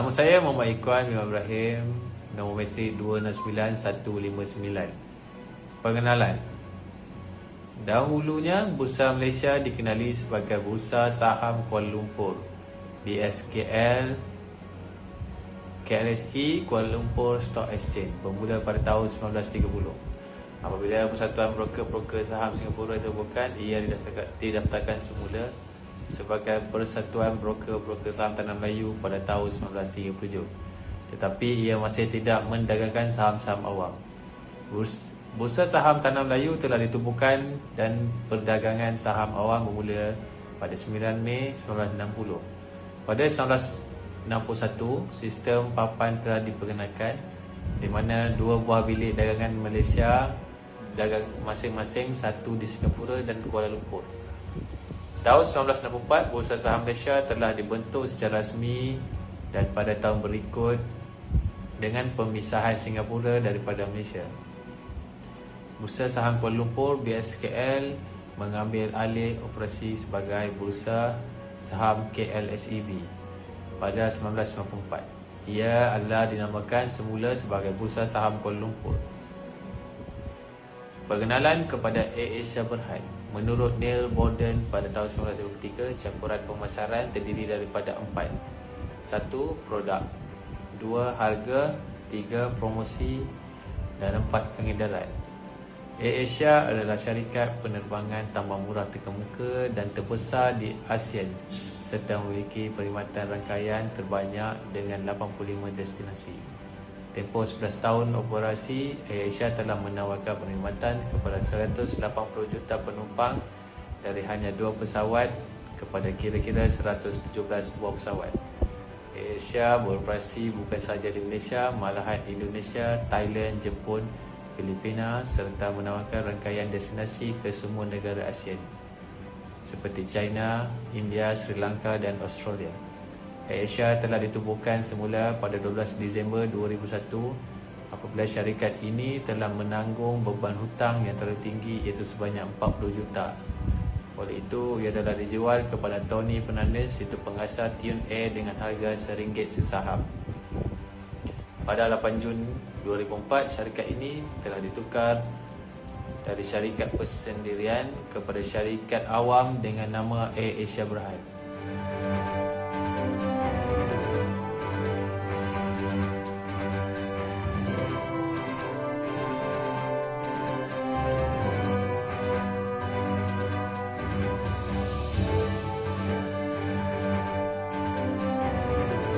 Nama saya Muhammad Ikhwan bin Ibrahim, nombor metrik 269159. Pengenalan. Dahulunya, Bursa Malaysia dikenali sebagai Bursa Saham Kuala Lumpur, BSKL, KLSE Kuala Lumpur Stock Exchange, bermula pada tahun 1930. Apabila Persatuan Broker-Broker Saham Singapura ditemukan, ia didaftarkan semula sebagai Persatuan Broker-Broker Saham Tanah Melayu pada tahun 1937. Tetapi ia masih tidak mendagangkan saham-saham awam. Bursa Saham Tanah Melayu telah ditubuhkan dan perdagangan saham awam bermula pada 9 Mei 1960. Pada 1961, sistem papan telah diperkenalkan, di mana dua buah bilik dagangan Malaysia dagang masing-masing, satu di Singapura dan Kuala Lumpur. Tahun 1964, Bursa Saham Malaysia telah dibentuk secara rasmi, dan pada tahun berikut dengan pemisahan Singapura daripada Malaysia, Bursa Saham Kuala Lumpur BSKL mengambil alih operasi sebagai Bursa Saham KLSEB pada 1994. Ia adalah dinamakan semula sebagai Bursa Saham Kuala Lumpur. Perkenalan kepada Asia Berhad. Menurut Neil Borden pada tahun 1923, campuran pemasaran terdiri daripada 4. 1. Produk, 2. Harga, 3. Promosi dan 4. Pengedaran. Asia adalah syarikat penerbangan tambang murah terkemuka dan terbesar di ASEAN serta memiliki perkhidmatan rangkaian terbanyak dengan 85 destinasi. Tempoh 11 tahun operasi, AirAsia telah menawarkan perkhidmatan kepada 180 juta penumpang dari hanya 2 pesawat kepada kira-kira 117 buah pesawat. AirAsia beroperasi bukan sahaja di Malaysia, malahan Indonesia, Thailand, Jepun, Filipina serta menawarkan rangkaian destinasi ke semua negara ASEAN seperti China, India, Sri Lanka dan Australia. AirAsia telah ditubuhkan semula pada 12 Disember 2001 apabila syarikat ini telah menanggung beban hutang yang terlalu tinggi, iaitu sebanyak 40 juta. Oleh itu, ia telah dijual kepada Tony Fernandez, iaitu pengasas Tune Air, dengan harga RM1 sesaham. Pada 8 Jun 2004, syarikat ini telah ditukar dari syarikat persendirian kepada syarikat awam dengan nama AirAsia Berhad.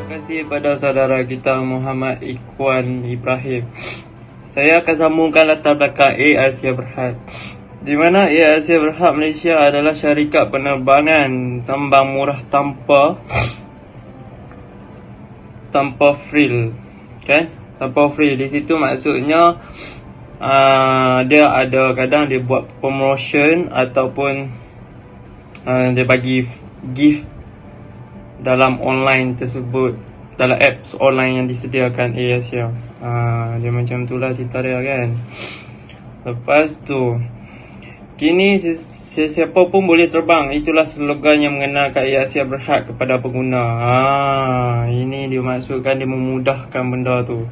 Terima kasih pada saudara kita Muhammad Ikhwan Ibrahim. Saya akan sambungkan latar belakang AirAsia Berhad, di mana AirAsia Berhad Malaysia adalah syarikat penerbangan tambang murah tanpa frill, kan? Tanpa frill. Di situ maksudnya dia ada kadang dia buat promotion ataupun dia bagi gift dalam online tersebut, dalam apps online yang disediakan AirAsia. Dia macam itulah cerita dia, kan. Lepas tu, kini sesiapa pun boleh terbang. Itulah slogan yang mengenalkan AirAsia Berhad kepada pengguna. Ini dia maksudkan dia memudahkan benda tu,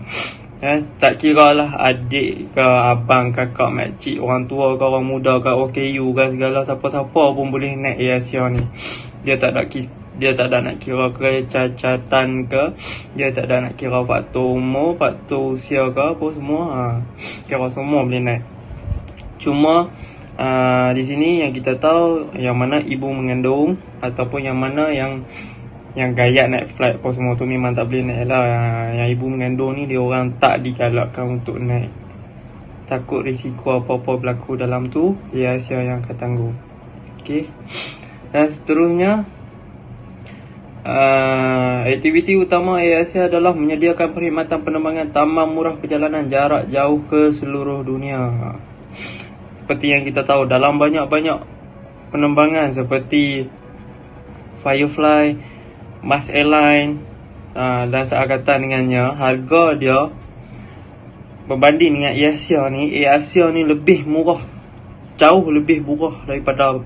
kan? Tak kira lah adik ke abang, kakak, makcik, orang tua ke orang muda ke OKU ke segala, siapa-siapa pun boleh naik AirAsia ni. Dia tak ada nak kira kecacatan ke, dia tak ada nak kira faktor umur, faktor usia ke apa semua. Kira semua boleh naik. Cuma di sini yang kita tahu, yang mana ibu mengandung ataupun yang mana yang gaya naik flight apa semua tu memang tak boleh naik lah. Yang ibu mengandung ni, dia orang tak digalakkan untuk naik. Takut risiko apa-apa berlaku dalam tu, AirAsia yang akan tanggung. Okay. Dan seterusnya, aktiviti utama AirAsia adalah menyediakan perkhidmatan penerbangan tambang murah perjalanan jarak jauh ke seluruh dunia. Seperti yang kita tahu, dalam banyak-banyak penerbangan seperti Firefly, Mars Airline dan seangkatan dengannya, harga dia berbanding dengan AirAsia ni lebih murah, jauh lebih murah daripada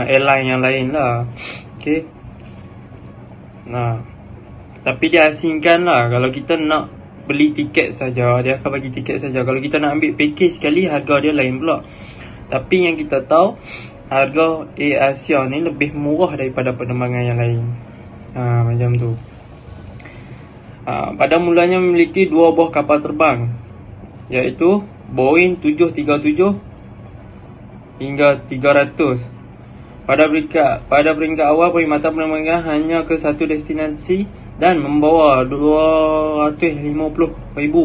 airline yang lain lah. Okay. Tapi dia asingkan lah. Kalau kita nak beli tiket saja, dia akan bagi tiket saja. Kalau kita nak ambil package sekali, harga dia lain pula. Tapi yang kita tahu, harga Air Asia ni lebih murah daripada penerbangan yang lain. Macam tu. Pada mulanya memiliki 2 buah kapal terbang, iaitu Boeing 737 hingga 300. Pada peringkat awal, perkhidmatan penerbangan hanya ke satu destinasi dan membawa 250,000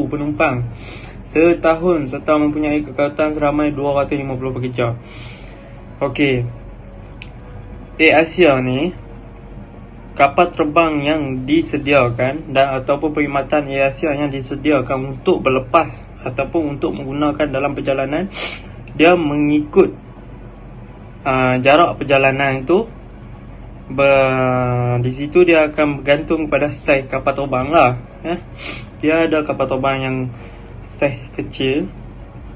penumpang setahun serta mempunyai kekuatan seramai 250 pekerja. Okey, Air Asia ni kapal terbang yang disediakan dan ataupun perkhidmatan Air Asia yang disediakan untuk berlepas ataupun untuk menggunakan dalam perjalanan, dia mengikut jarak perjalanan itu. Di situ dia akan bergantung kepada saiz kapal terbang lah. Dia ada kapal terbang yang saiz kecil,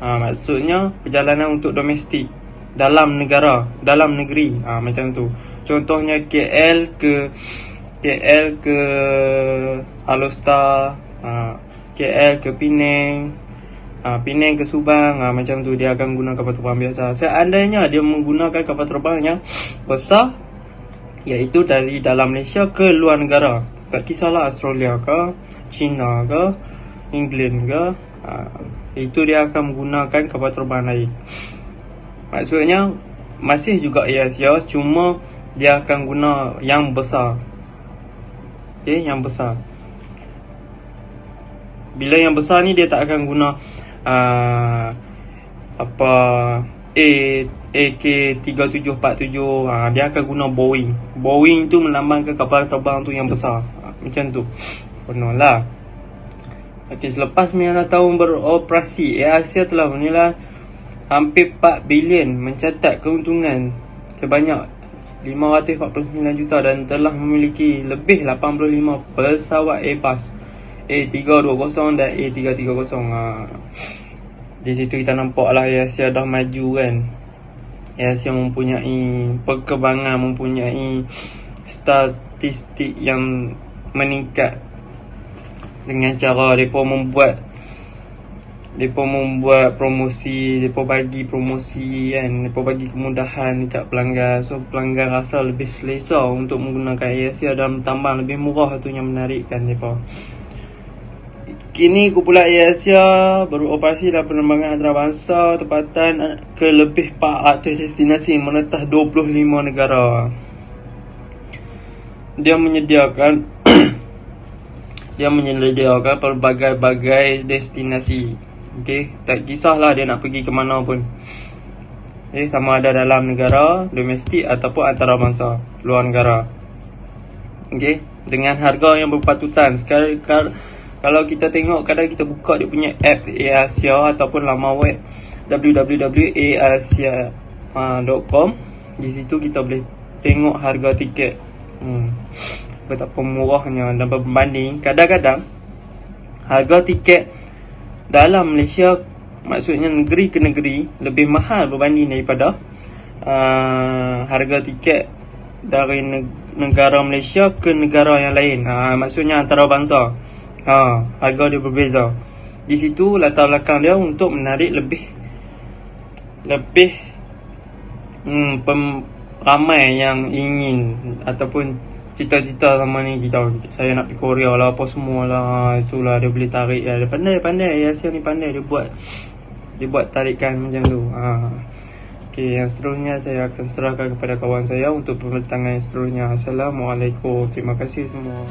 maksudnya perjalanan untuk domestik dalam negara, dalam negeri, macam tu. Contohnya KL ke Alor, KL ke Penang, Penang ke Subang, macam tu. Dia akan guna kapal terbang biasa. Seandainya dia menggunakan kapal terbang yang besar, iaitu dari dalam Malaysia ke luar negara, tak kisahlah Australia ke, China ke, England ke, itu dia akan menggunakan kapal terbang lain. Maksudnya masih juga Air Asia, cuma dia akan guna yang besar. Yang besar. Bila yang besar ni, dia tak akan guna AK-3747. Dia akan guna Boeing. Boeing tu melambangkan kapal terbang tu yang besar. Macam tu. Penuh lah. Okey, selepas 9 tahun beroperasi, Air Asia telah menilai hampir 4 bilion, mencatat keuntungan sebanyak 549 juta dan telah memiliki lebih 85 pesawat Airbus A320 dan A330. Di situ kita nampak lah Air Asia dah maju kan. Air Asia mempunyai perkembangan, mempunyai statistik yang meningkat dengan cara mereka membuat promosi, mereka bagi promosi kan, mereka bagi kemudahan dekat pelanggan. So pelanggan rasa lebih selesa untuk menggunakan Air Asia dan tambah lebih murah tu yang menarikkan mereka. Kini kumpulan Air Asia beroperasi dalam penerbangan antarabangsa tempatan ke lebih 400 destinasi menetas 25 negara. Dia menyediakan pelbagai-bagai destinasi. Okey, tak kisahlah dia nak pergi ke mana pun. Sama ada dalam negara, domestik ataupun antarabangsa, luar negara. Okey, dengan harga yang berpatutan. Sekarang kalau kita tengok, kadang kita buka dia punya app Air Asia ataupun laman web www.airasia.com. Di situ kita boleh tengok harga tiket. Betapa murahnya dan berbanding. Kadang-kadang harga tiket dalam Malaysia, maksudnya negeri ke negeri, lebih mahal berbanding daripada harga tiket dari negara Malaysia ke negara yang lain. Maksudnya antarabangsa. Harga dia berbeza. Di situ latar belakang dia untuk menarik lebih ramai yang ingin ataupun cita-cita sama ni. Saya nak pergi Korea lah, apa semua lah. Itulah dia boleh tarik lah. Dia pandai Air Asia ni pandai. Dia buat tarikan macam tu. Okey, yang seterusnya saya akan serahkan kepada kawan saya untuk pembentangan yang seterusnya. Assalamualaikum. Terima kasih semua.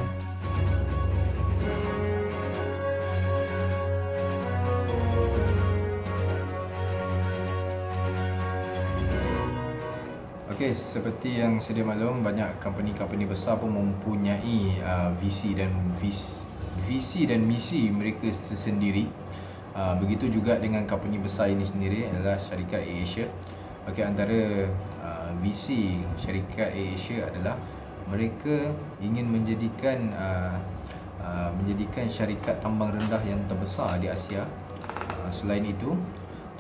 Okey, seperti yang sedia maklum, banyak company-company besar pun mempunyai visi dan misi mereka tersendiri. Begitu juga dengan company besar ini sendiri adalah syarikat Air Asia. Okey, antara visi syarikat Air Asia adalah mereka ingin menjadikan syarikat tambang rendah yang terbesar di Asia. Selain itu,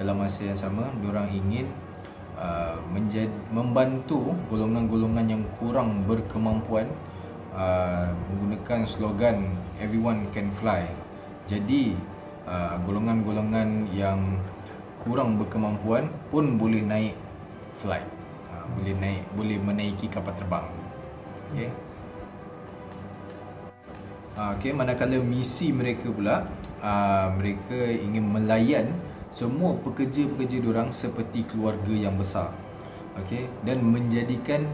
dalam masa yang sama, diorang ingin membantu golongan-golongan yang kurang berkemampuan menggunakan slogan everyone can fly. Jadi golongan-golongan yang kurang berkemampuan pun boleh naik flight, boleh menaiki kapal terbang. Okey. Okey, manakala misi mereka pula, mereka ingin melayan semua pekerja-pekerja diorang seperti keluarga yang besar. Okey, dan menjadikan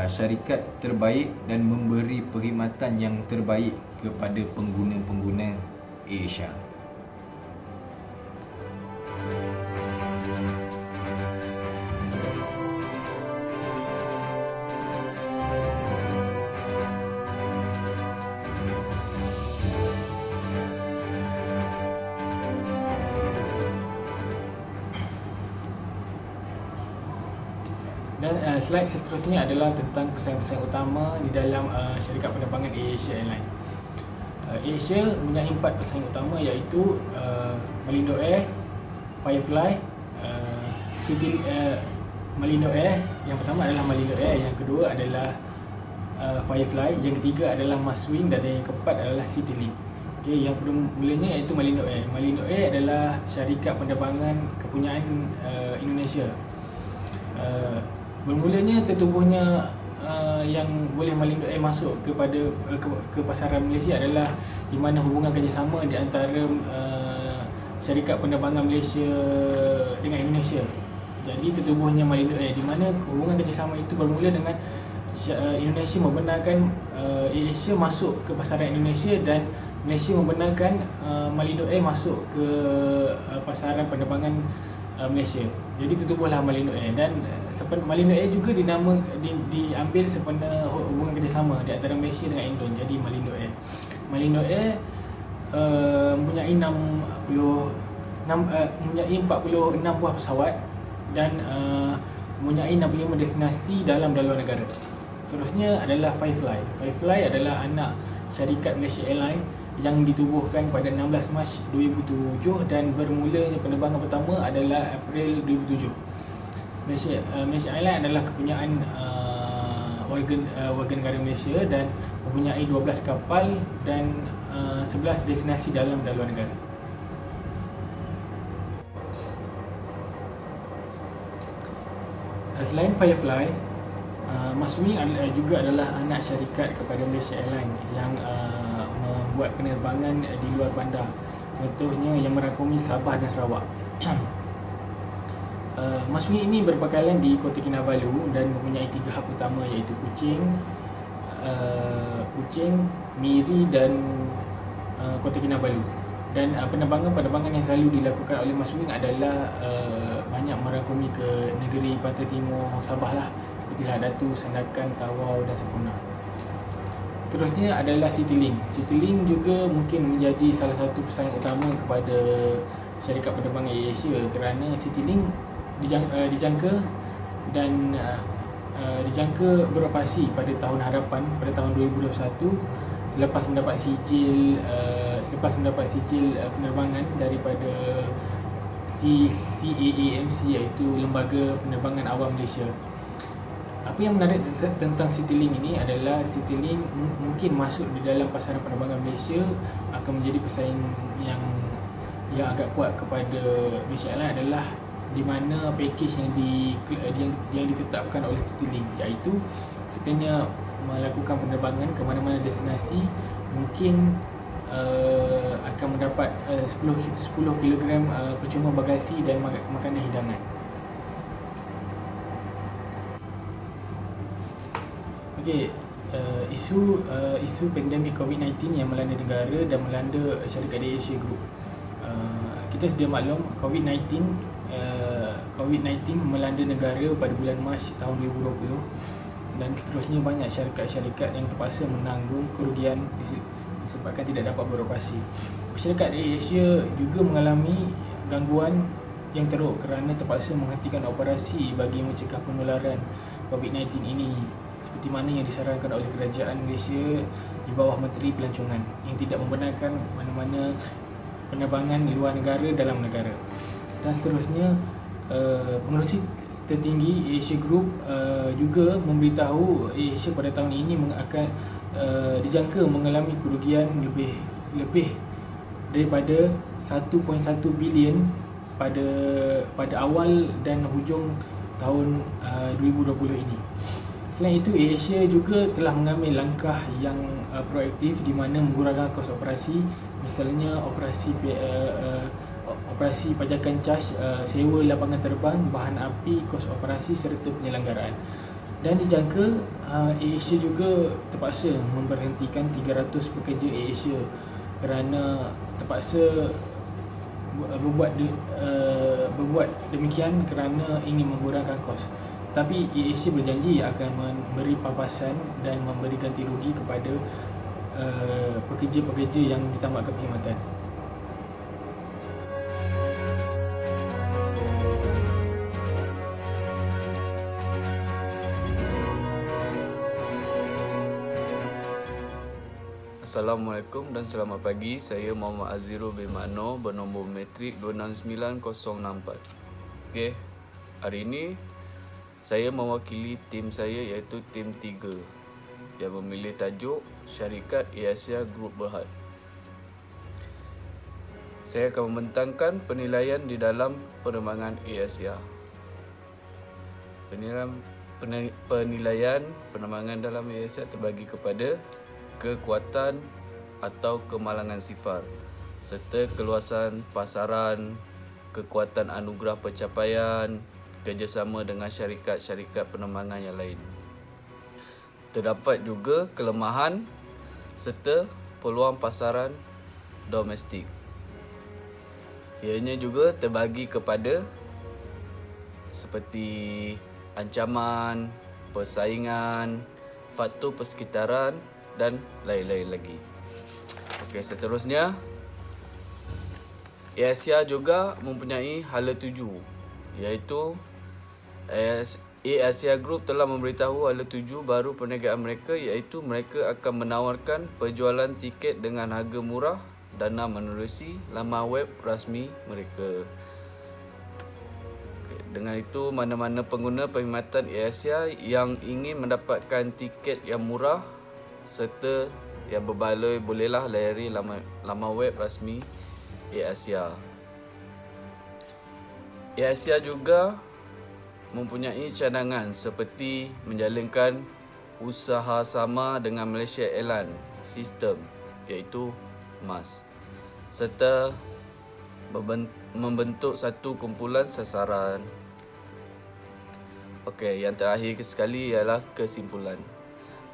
syarikat terbaik dan memberi perkhidmatan yang terbaik kepada pengguna-pengguna AirAsia. Dan slide seterusnya adalah tentang pesaing-pesaing utama di dalam syarikat penerbangan AirAsia Airlines. AirAsia mempunyai 4 pesaing utama, iaitu Malindo Air, Firefly, Malindo Air. Yang pertama adalah Malindo Air, yang kedua adalah Firefly, yang ketiga adalah Maswing, dan yang keempat adalah Citylink. Okay, yang mulanya iaitu Malindo Air. Malindo Air adalah syarikat penerbangan kepunyaan Indonesia. Bermulanya tertubuhnya yang boleh Malindo Air masuk kepada ke pasaran Malaysia adalah di mana hubungan kerjasama di antara syarikat penerbangan Malaysia dengan Indonesia. Jadi tertubuhnya Malindo Air, di mana hubungan kerjasama itu bermula dengan Indonesia membenarkan AirAsia masuk ke pasaran Indonesia, dan Malaysia membenarkan Malindo Air masuk ke pasaran penerbangan Malaysia. Jadi tertubuhlah Malindo Air, dan Malindo Air juga diambil sempena hubungan kerjasama di antara Malaysia dengan Indon. Jadi Malindo Air mempunyai 46 buah pesawat dan mempunyai 65 destinasi dalam dan luar negara. Seterusnya adalah Firefly. Firefly adalah anak syarikat Malaysia Airlines yang ditubuhkan pada 16 Mac 2007 dan bermula penerbangan pertama adalah April 2007. Malaysia Airlines adalah kepunyaan warga negara Malaysia dan mempunyai 12 kapal dan 11 destinasi dalam dan luar negara. Selain Firefly, Maswing juga adalah anak syarikat kepada Malaysia Airlines yang membuat penerbangan di luar bandar. Contohnya yang merangkumi Sabah dan Sarawak. Maswing ini berpangkalan di Kota Kinabalu dan mempunyai 3 hub utama, iaitu Kuching, Miri dan Kota Kinabalu. Dan penerbangan yang selalu dilakukan oleh Maswing adalah banyak merangkumi ke negeri pantai timur Sabah lah, seperti Datu, Sandakan, Tawau dan Sepuna. Seterusnya adalah Citylink. Citylink juga mungkin menjadi salah satu pesaing utama kepada syarikat penerbangan AirAsia, kerana Citylink dijangka beroperasi pada tahun harapan pada tahun 2021 selepas mendapat sijil penerbangan daripada CAAMC, iaitu Lembaga Penerbangan Awam Malaysia. Apa yang menarik tentang Citylink ini adalah Citylink mungkin masuk di dalam pasaran penerbangan Malaysia akan menjadi pesaing yang agak kuat kepada Malaysia Airlines, adalah di mana package yang ditetapkan oleh Citylink, iaitu sekiranya melakukan penerbangan ke mana-mana destinasi mungkin akan mendapat 10 kg percuma bagasi dan makanan hidangan. Okey, isu pandemik COVID-19 yang melanda negara dan melanda syarikat AirAsia Group. Kita sedia maklum COVID-19 melanda negara pada bulan Mac tahun 2020, dan seterusnya banyak syarikat-syarikat yang terpaksa menanggung kerugian disebabkan tidak dapat beroperasi. Syarikat AirAsia juga mengalami gangguan yang teruk kerana terpaksa menghentikan operasi bagi mencegah penularan COVID-19 ini, seperti mana yang disarankan oleh kerajaan Malaysia di bawah Menteri Pelancongan, yang tidak membenarkan mana-mana penerbangan di luar negara dalam negara. Dan seterusnya, pengerusi tertinggi Asia Group juga memberitahu Asia pada tahun ini akan dijangka mengalami kerugian lebih daripada 1.1 bilion pada awal dan hujung tahun 2020 ini. Selain itu, Asia juga telah mengambil langkah yang proaktif di mana mengurangkan kos operasi, misalnya operasi pajakan cas, sewa lapangan terbang, bahan api, kos operasi serta penyelenggaraan. Dan dijangka Asia juga terpaksa memberhentikan 300 pekerja Asia kerana terpaksa berbuat demikian kerana ingin mengurangkan kos. Tapi Asia berjanji akan memberi pampasan dan memberi ganti rugi kepada pekerja-pekerja yang ditamatkan perkhidmatan. Assalamualaikum dan selamat pagi. Saya Muhammad Azirul bin Makno bernombor metrik 269064. Okey, hari ini saya mewakili tim saya iaitu tim 3 yang memilih tajuk Syarikat Asia Group Berhad. Saya akan membentangkan penilaian di dalam penerbangan Asia. Penilaian penerbangan dalam Asia terbagi kepada kekuatan atau kemalangan sifar serta keluasan pasaran, kekuatan anugerah pencapaian, kerjasama dengan syarikat-syarikat penerbangan yang lain. Terdapat juga kelemahan serta peluang pasaran domestik. Ianya juga terbagi kepada seperti ancaman, persaingan, faktor persekitaran dan lain-lain lagi. Okey, seterusnya Asia juga mempunyai hala tuju, iaitu Asia Group telah memberitahu hala tuju baru perniagaan mereka, iaitu mereka akan menawarkan penjualan tiket dengan harga murah dana menerusi laman web rasmi mereka. Dengan itu, mana-mana pengguna perkhidmatan Asia yang ingin mendapatkan tiket yang murah serta yang berbaloi bolehlah layari laman web rasmi Asia. Asia juga mempunyai cadangan seperti menjalankan usaha sama dengan Malaysia Airlines System iaitu MAS serta membentuk satu kumpulan sasaran. Okey, yang terakhir sekali ialah kesimpulan.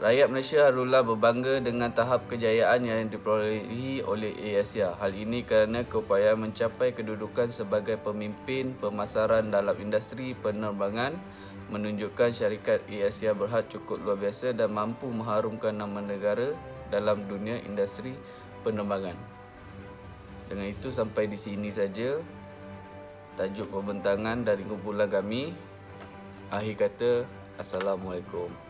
Rakyat Malaysia haruslah berbangga dengan tahap kejayaan yang diperolehi oleh Asia. Hal ini kerana keupayaan mencapai kedudukan sebagai pemimpin pemasaran dalam industri penerbangan menunjukkan syarikat Asia Berhad cukup luar biasa dan mampu mengharumkan nama negara dalam dunia industri penerbangan. Dengan itu sampai di sini saja tajuk pembentangan dari kumpulan kami. Akhir kata, Assalamualaikum.